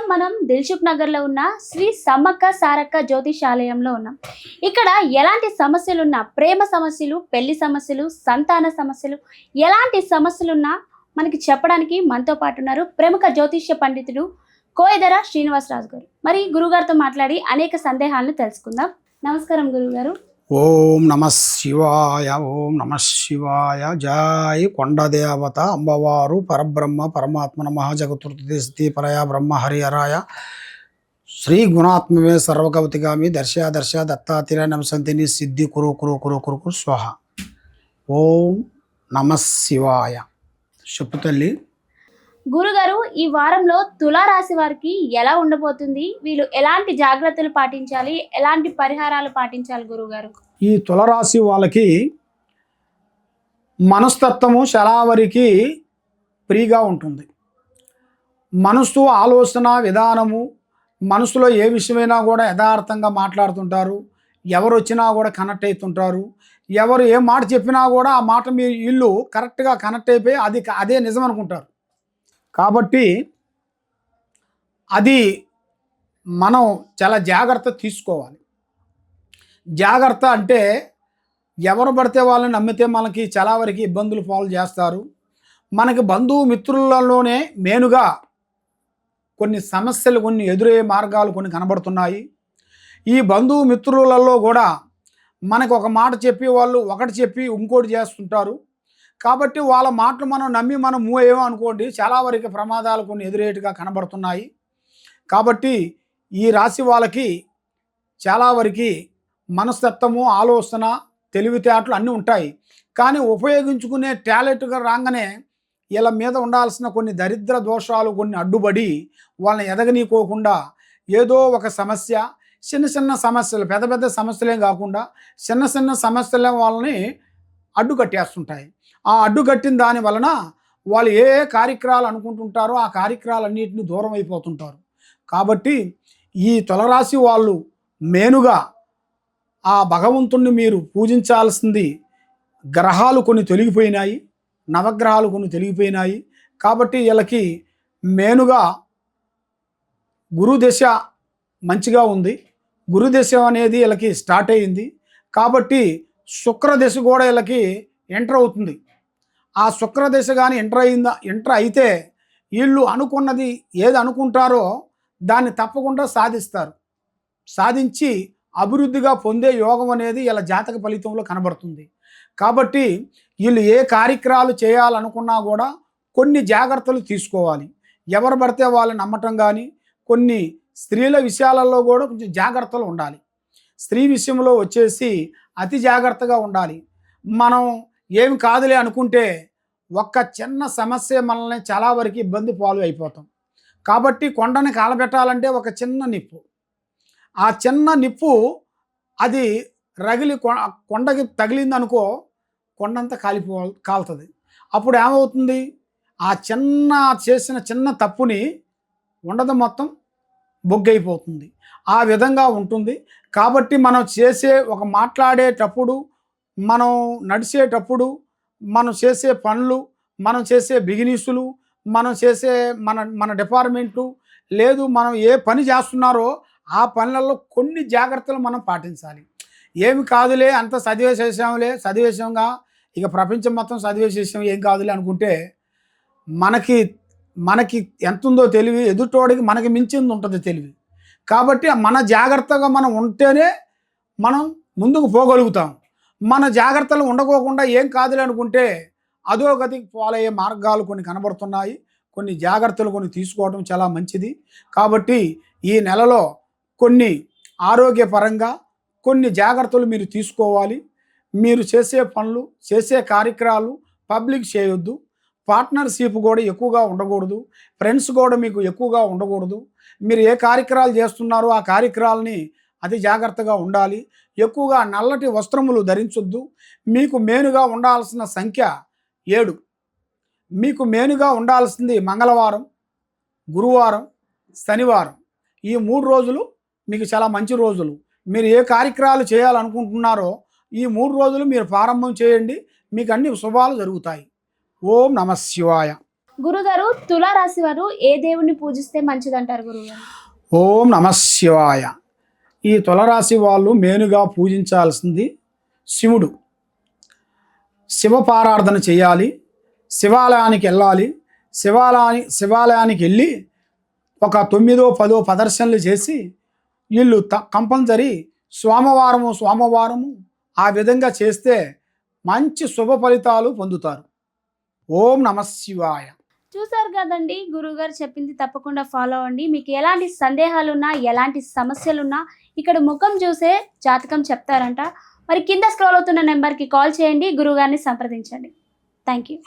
ప్రస్తుతం మనం దిల్సుఖ్ నగర్ లో ఉన్న శ్రీ సమ్మక్క సారక్క జ్యోతిషాలయంలో ఉన్నాం. ఇక్కడ ఎలాంటి సమస్యలు ఉన్నా, ప్రేమ సమస్యలు, పెళ్లి సమస్యలు, సంతాన సమస్యలు, ఎలాంటి సమస్యలు ఉన్నా మనకి చెప్పడానికి మనతో పాటు ఉన్నారు ప్రముఖ జ్యోతిష్య పండితుడు కోయదర శ్రీనివాసరాజు గారు. మరి గురుగారితో మాట్లాడి అనేక సందేహాలను తెలుసుకుందాం. నమస్కారం గురుగారు. ఓం నమ శివాయ, ఓం నమ శివాయ. జై కొండదేవత అంబవారు పరబ్రహ్మ పరమాత్మ నమ జగతుర్తి పరయా బ్రహ్మ హరిహరాయ శ్రీ గుణాత్మవే సర్వకవతిగామి దర్శ దర్శ దత్తాతిర నమసంతిని సిద్ధి కురు కురు కురు కురు కురు స్వహ. ఓం నమ శివాయ. చెప్పు తల్లి. గురుగారు, ఈ వారంలో తులారాశి వారికి ఎలా ఉండబోతుంది? వీళ్ళు ఎలాంటి జాగ్రత్తలు పాటించాలి, ఎలాంటి పరిహారాలు పాటించాలి గురుగారు? ఈ తులరాశి వాళ్ళకి మనస్తత్వము శలావరికి ఫ్రీగా ఉంటుంది. మనసు ఆలోచన విధానము, మనసులో ఏ విషయమైనా కూడా యథార్థంగా మాట్లాడుతుంటారు. ఎవరు వచ్చినా కూడా కనెక్ట్ అవుతుంటారు. ఎవరు ఏ మాట చెప్పినా కూడా ఆ మాట మీ ఇల్లు కరెక్ట్గా కనెక్ట్ అయిపోయి అదే నిజం అనుకుంటారు. కాబట్టి అది మనం చాలా జాగ్రత్త తీసుకోవాలి. జాగ్రత్త అంటే ఎవరు పడితే వాళ్ళని నమ్మితే మనకి చాలా వరకు ఇబ్బందులు పాలు చేస్తారు. మనకి బంధువు మిత్రులలోనే మేనుగా కొన్ని సమస్యలు, కొన్ని ఎదురయ్యే మార్గాలు కొన్ని కనబడుతున్నాయి. ఈ బంధువు మిత్రులలో కూడా మనకు ఒక మాట చెప్పి వాళ్ళు ఒకటి చెప్పి ఇంకోటి చేస్తుంటారు. కాబట్టి వాళ్ళ మాటలు మనం నమ్మి మనం మూవ్ అయ్యామో అనుకోండి, చాలా వరకు ప్రమాదాలు కొన్ని ఎదురేటుగా కనబడుతున్నాయి. కాబట్టి ఈ రాశి వాళ్ళకి చాలా వరకు మనస్తత్వము, ఆలోచన, తెలివితేటలు అన్నీ ఉంటాయి. కానీ ఉపయోగించుకునే టాలెంట్గా రాగానే వీళ్ళ మీద ఉండాల్సిన కొన్ని దరిద్ర దోషాలు కొన్ని అడ్డుపడి వాళ్ళని ఎదగనీకోకుండా ఏదో ఒక సమస్య, చిన్న చిన్న సమస్యలు, పెద్ద పెద్ద సమస్యలేం కాకుండా చిన్న చిన్న సమస్యలే వాళ్ళని అడ్డుకట్టేస్తుంటాయి. ఆ అడ్డుకట్టిన దాని వలన వాళ్ళు ఏ కార్యక్రమాలు అనుకుంటుంటారో ఆ కార్యక్రమాలన్నింటినీ దూరం అయిపోతుంటారు. కాబట్టి ఈ తులరాశి వాళ్ళు మేనుగా ఆ భగవంతుణ్ణి మీరు పూజించాల్సింది. గ్రహాలు కొన్ని తొలగిపోయినాయి, నవగ్రహాలు కొన్ని తొలగిపోయినాయి. కాబట్టి వీళ్ళకి మేనుగా గురుదశ మంచిగా ఉంది. గురుదశ అనేది వీళ్ళకి స్టార్ట్ అయ్యింది. కాబట్టి శుక్రదశ కూడా వీళ్ళకి ఎంటర్ అవుతుంది. ఆ శుక్రదశ కానీ ఎంటర్ అయితే వీళ్ళు అనుకున్నది ఏది అనుకుంటారో దాన్ని తప్పకుండా సాధిస్తారు. సాధించి అభివృద్ధిగా పొందే యోగం అనేది ఇలా జాతక ఫలితంలో కనబడుతుంది. కాబట్టి వీళ్ళు ఏ కార్యక్రమాలు చేయాలనుకున్నా కూడా కొన్ని జాగ్రత్తలు తీసుకోవాలి. ఎవరు పడితే వాళ్ళని నమ్మటం కానీ, కొన్ని స్త్రీల విషయాలలో కూడా కొంచెం జాగ్రత్తలు ఉండాలి. స్త్రీ విషయంలో వచ్చేసి అతి జాగ్రత్తగా ఉండాలి. మనం ఏమి కాదులే అనుకుంటే ఒక్క చిన్న సమస్య మనల్ని చాలా వరకు ఇబ్బంది పాలు అయిపోతాం. కాబట్టి కొండని కాలబెట్టాలంటే ఒక చిన్న నిప్పు, ఆ చిన్న నిప్పు అది రగిలి కొండకి తగిలిందనుకో కొండంతా కాలుతుంది. అప్పుడు ఏమవుతుంది? ఆ చేసిన చిన్న తప్పుని ఉండదు మొత్తం బొగ్గైపోతుంది. ఆ విధంగా ఉంటుంది. కాబట్టి మనం మాట్లాడేటప్పుడు, మనం నడిచేటప్పుడు, మనం చేసే పనులు, మనం చేసే బిజినెస్సులు, మనం చేసే మన డిపార్ట్మెంటు, లేదు మనం ఏ పని చేస్తున్నారో ఆ పనులలో కొన్ని జాగ్రత్తలు మనం పాటించాలి. ఏమి కాదులే, అంత చదివేసాంగా ఇక ప్రపంచం మొత్తం చదివేసేసాం, ఏం కాదులే అనుకుంటే మనకి ఎంత ఉందో తెలివి, ఎదుటోడికి మనకి మించింది ఉంటుంది తెలివి. కాబట్టి మన జాగ్రత్తగా మనం ఉంటేనే మనం ముందుకు పోగలుగుతాం. మన జాగ్రత్తలు ఉండకోకుండా ఏం కాదులే అనుకుంటే అధోగతికి పోలయ్యే మార్గాలు కొన్ని కనబడుతున్నాయి. కొన్ని జాగ్రత్తలు కొన్ని తీసుకోవడం చాలా మంచిది. కాబట్టి ఈ నెలలో కొన్ని ఆరోగ్యపరంగా కొన్ని జాగ్రత్తలు మీరు తీసుకోవాలి. మీరు చేసే పనులు, చేసే కార్యక్రమాలు పబ్లిక్ చేయొద్దు. పార్ట్నర్షిప్ కూడా ఎక్కువగా ఉండకూడదు. ఫ్రెండ్స్ కూడా మీకు ఎక్కువగా ఉండకూడదు. మీరు ఏ కార్యక్రమాలు చేస్తున్నారో ఆ కార్యక్రమాలని అతి జాగ్రత్తగా ఉండాలి. ఎక్కువగా నల్లటి వస్త్రములు ధరించొద్దు. మీకు మేనుగా ఉండాల్సిన సంఖ్య 7. మీకు మేనుగా ఉండాల్సింది మంగళవారం, గురువారం, శనివారం. ఈ 3 రోజులు మీకు చాలా మంచి రోజులు. మీరు ఏ కార్యక్రమాలు చేయాలనుకుంటున్నారో ఈ 3 రోజులు మీరు ప్రారంభం చేయండి. మీకు అన్ని శుభాలు జరుగుతాయి. ఓం నమ శివాయ. గురుగారు, తులారాశి వారు ఏ దేవుణ్ణి పూజిస్తే మంచిదంటారు గురుగారు? ఓం నమః శివాయ. ఈ తులరాశి వాళ్ళు మేనుగా పూజించాల్సింది శివుడు. శివపారాధన చేయాలి, శివాలయానికి వెళ్ళాలి. శివాలయానికి వెళ్ళి ఒక 9-10 ప్రదర్శనలు చేసి వీళ్ళు కంపల్సరీ సోమవారము ఆ విధంగా చేస్తే మంచి శుభ ఫలితాలు పొందుతారు. ఓం నమః శివాయ. చూసారు కదండి, గురుగారు చెప్పింది తప్పకుండా ఫాలో అవ్వండి. మీకు ఎలాంటి సందేహాలున్నా, ఎలాంటి సమస్యలున్నా ఇక్కడ ముఖం చూసే జాతకం చెప్తారంట. మరి కింద స్క్రోల్ అవుతున్న నెంబర్కి కాల్ చేయండి, గురుగారిని సంప్రదించండి. Thank you.